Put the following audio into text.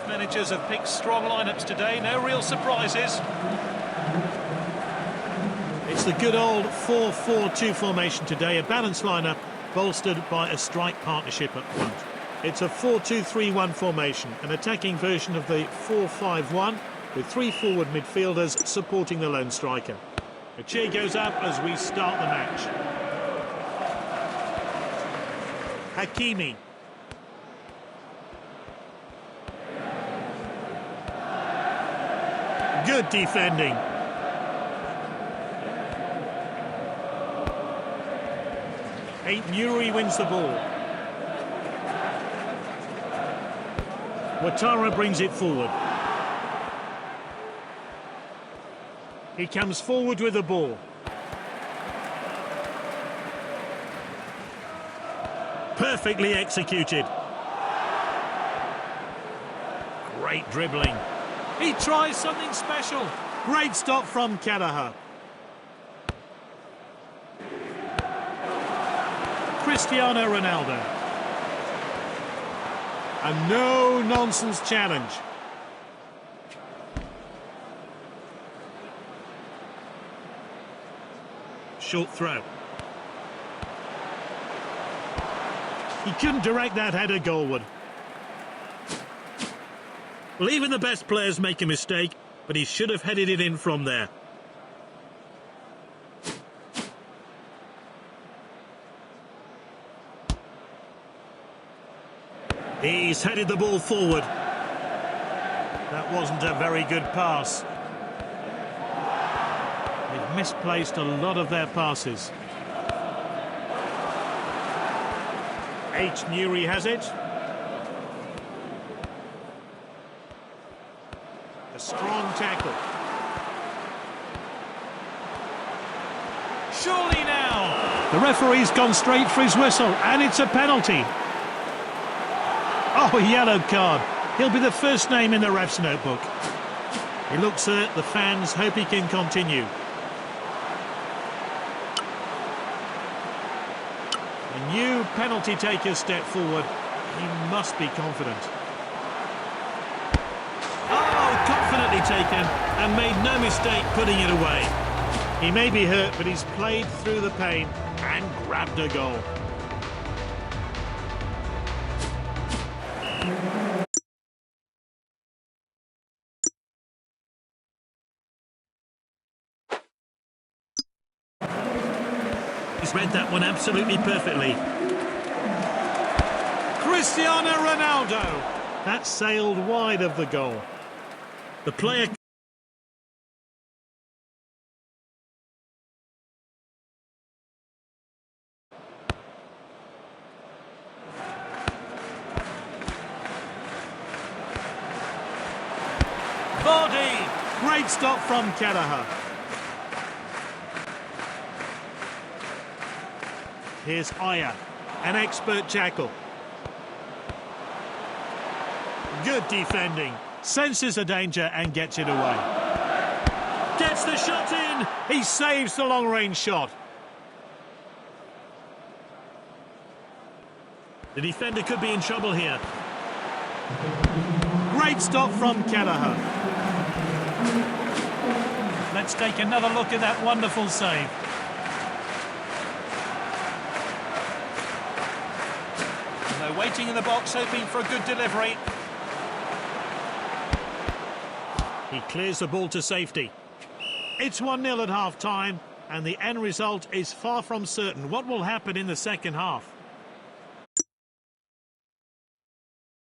Managers have picked strong lineups today, no real surprises. It's the good old 4-4-2 formation today, a balanced lineup bolstered by a strike partnership up front. It's a 4-2-3-1 formation, an attacking version of the 4-5-1 with three forward midfielders supporting the lone striker. A cheer goes up as we start the match. Hakimi. Good defending. Nuri wins the ball. Ouattara brings it forward. He comes forward with the ball. Perfectly executed. Great dribbling. He tries something special. Great stop from Karaha. Cristiano Ronaldo. A no-nonsense challenge. Short throw. He couldn't direct that header goalward. Well, even the best players make a mistake, but he should have headed it in from there. He's headed the ball forward. That wasn't a very good pass. They've misplaced a lot of their passes. Nuri has it. A strong tackle. Surely now. The referee's gone straight for his whistle, and it's a penalty. Oh, a yellow card. He'll be the first name in the ref's notebook. He looks hurt. The fans hope he can continue. A new penalty taker step forward. He must be confident. Oh, confidently taken and made no mistake putting it away. He may be hurt, but he's played through the pain and grabbed a goal. He's read that one absolutely perfectly. Cristiano Ronaldo! That sailed wide of the goal. The player... Body! Great stop from Karaha. Here's Aya, an expert tackle. Good defending. Senses the danger and gets it away. Gets the shot in. He saves the long-range shot. The defender could be in trouble here. Great stop from Karaha. Let's take another look at that wonderful save. Waiting in the box, hoping for a good delivery. He clears the ball to safety. It's 1-0 at half-time, and the end result is far from certain. What will happen in the second half?